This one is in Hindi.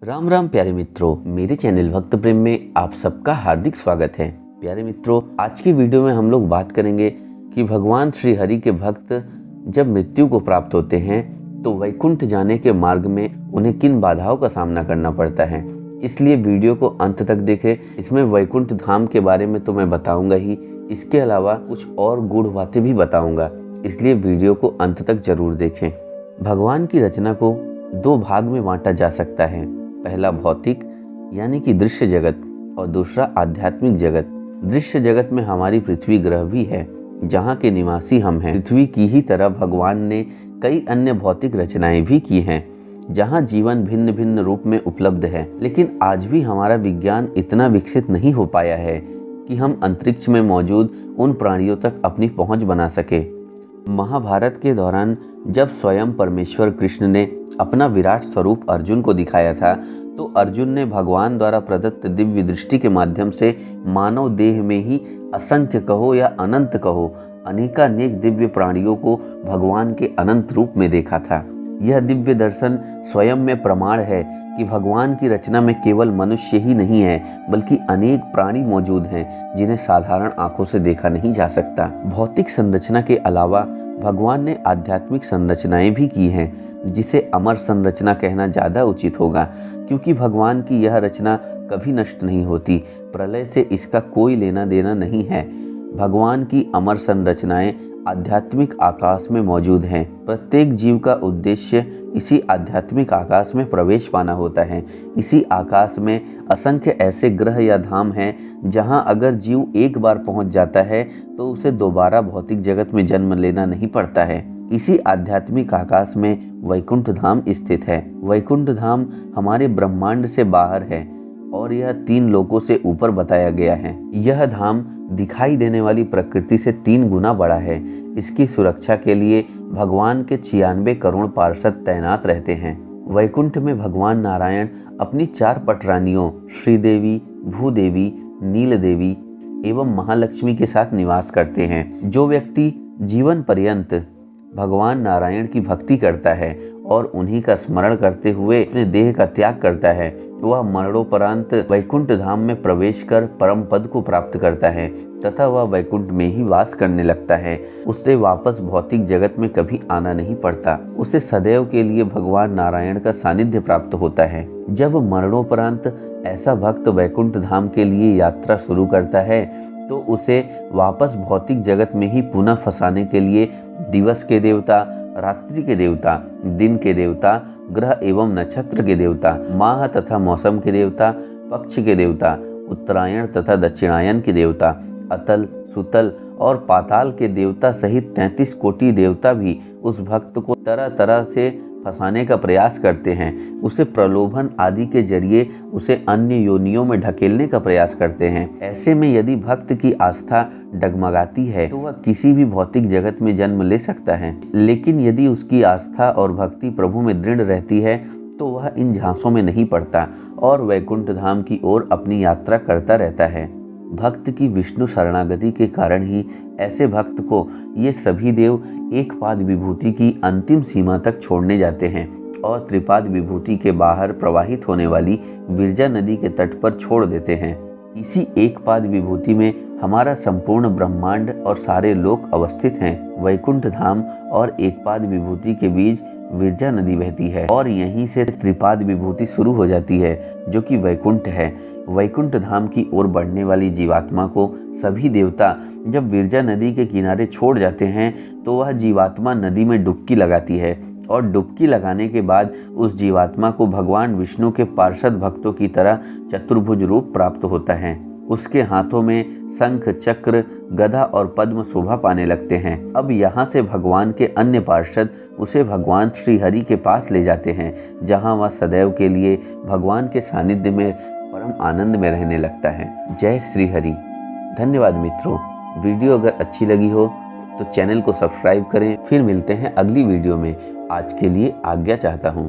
राम राम प्यारे मित्रों, मेरे चैनल भक्त प्रेम में आप सबका हार्दिक स्वागत है। प्यारे मित्रों, आज की वीडियो में हम लोग बात करेंगे कि भगवान श्री हरि के भक्त जब मृत्यु को प्राप्त होते हैं तो वैकुंठ जाने के मार्ग में उन्हें किन बाधाओं का सामना करना पड़ता है। इसलिए वीडियो को अंत तक देखें। इसमें वैकुंठ धाम के बारे में तो मैं बताऊंगा ही, इसके अलावा कुछ और गूढ़ बातें भी बताऊंगा, इसलिए वीडियो को अंत तक जरूर देखें। भगवान की रचना को दो भाग में बांटा जा सकता है। पहला भौतिक यानी कि दृश्य जगत और दूसरा आध्यात्मिक जगत। दृश्य जगत में हमारी पृथ्वी ग्रह भी है, जहाँ के निवासी हम हैं। पृथ्वी की ही तरह भगवान ने कई अन्य भौतिक रचनाएं भी की हैं, जहाँ जीवन भिन्न भिन्न रूप में उपलब्ध है। लेकिन आज भी हमारा विज्ञान इतना विकसित नहीं हो पाया है कि हम अंतरिक्ष में मौजूद उन प्राणियों तक अपनी पहुंच बना सके। महाभारत के दौरान जब स्वयं परमेश्वर कृष्ण ने अपना विराट स्वरूप अर्जुन को दिखाया था, तो अर्जुन ने भगवान द्वारा प्रदत्त दिव्य दृष्टि के माध्यम से मानव देह में ही असंख्य कहो या अनंत कहो, अनेकानेक दिव्य प्राणियों को भगवान के अनंत रूप में देखा था। यह दिव्य दर्शन स्वयं में प्रमाण है कि भगवान की रचना में केवल मनुष्य ही नहीं है, बल्कि अनेक प्राणी मौजूद हैं जिन्हें साधारण आंखों से देखा नहीं जा सकता। भौतिक संरचना के अलावा भगवान ने आध्यात्मिक संरचनाएं भी की हैं, जिसे अमर संरचना कहना ज़्यादा उचित होगा, क्योंकि भगवान की यह रचना कभी नष्ट नहीं होती। प्रलय से इसका कोई लेना देना नहीं है। भगवान की अमर संरचनाएं आध्यात्मिक आकाश में मौजूद हैं। प्रत्येक जीव का उद्देश्य इसी आध्यात्मिक आकाश में प्रवेश पाना होता है। इसी आकाश में असंख्य ऐसे ग्रह या धाम हैं जहां अगर जीव एक बार पहुंच जाता है तो उसे दोबारा भौतिक जगत में जन्म लेना नहीं पड़ता है। इसी आध्यात्मिक आकाश में वैकुंठ धाम स्थित है। वैकुंठ धाम हमारे ब्रह्मांड से बाहर है और यह 3 लोकों से ऊपर बताया गया है। यह धाम दिखाई देने वाली प्रकृति से 3 गुना बड़ा है। इसकी सुरक्षा के लिए भगवान के 96 करोड़ पार्षद तैनात रहते हैं। वैकुंठ में भगवान नारायण अपनी 4 पटरानियों श्रीदेवी, भूदेवी, नील देवी एवं महालक्ष्मी के साथ निवास करते हैं। जो व्यक्ति जीवन पर्यंत भगवान नारायण की भक्ति करता है और उन्हीं का स्मरण करते हुए अपने देह का त्याग करता है, वह मरणोपरांत वैकुंठ धाम में प्रवेश कर परम पद को प्राप्त करता है तथा वह वैकुंठ में ही वास करने लगता है। उससे वापस भौतिक जगत में कभी आना नहीं पड़ता। उसे सदैव के लिए भगवान नारायण का सानिध्य प्राप्त होता है। जब मरणोपरांत ऐसा भक्त वैकुंठ धाम के लिए यात्रा शुरू करता है तो उसे वापस भौतिक जगत में ही पुनः फंसाने के लिए दिवस के देवता, रात्रि के देवता, दिन के देवता, ग्रह एवं नक्षत्र के देवता, माह तथा मौसम के देवता, पक्ष के देवता, उत्तरायण तथा दक्षिणायन के देवता, अतल, सुतल और पाताल के देवता सहित 33 कोटि देवता भी उस भक्त को तरह तरह से फंसाने का प्रयास करते हैं। उसे प्रलोभन आदि के जरिए उसे अन्य योनियों में ढकेलने का प्रयास करते हैं। ऐसे में यदि भक्त की आस्था डगमगाती है तो वह किसी भी भौतिक जगत में जन्म ले सकता है। लेकिन यदि उसकी आस्था और भक्ति प्रभु में दृढ़ रहती है तो वह इन झांसों में नहीं पड़ता और वैकुंठ धाम की ओर अपनी यात्रा करता रहता है। भक्त की विष्णु शरणागति के कारण ही ऐसे भक्त को ये सभी देव एक पाद विभूति की अंतिम सीमा तक छोड़ने जाते हैं और त्रिपाद विभूति के बाहर प्रवाहित होने वाली विरजा नदी के तट पर छोड़ देते हैं। इसी एक पाद विभूति में हमारा संपूर्ण ब्रह्मांड और सारे लोक अवस्थित हैं। वैकुंठ धाम और एक पाद विभूति के बीच विरजा नदी बहती है और यहीं से त्रिपाद विभूति शुरू हो जाती है, जो कि वैकुंठ है। वैकुंठ धाम की ओर बढ़ने वाली जीवात्मा को सभी देवता जब विरजा नदी के किनारे छोड़ जाते हैं तो वह जीवात्मा नदी में डुबकी लगाती है और डुबकी लगाने के बाद उस जीवात्मा को भगवान विष्णु के पार्षद भक्तों की तरह चतुर्भुज रूप प्राप्त होता है। उसके हाथों में शंख, चक्र, गदा और पद्म शोभा पाने लगते हैं। अब यहाँ से भगवान के अन्य पार्षद उसे भगवान श्री हरि के पास ले जाते हैं, जहाँ वह सदैव के लिए भगवान के सानिध्य में परम आनंद में रहने लगता है। जय श्री हरि। धन्यवाद मित्रों। वीडियो अगर अच्छी लगी हो तो चैनल को सब्सक्राइब करें। फिर मिलते हैं अगली वीडियो में। आज के लिए आज्ञा चाहता हूँ।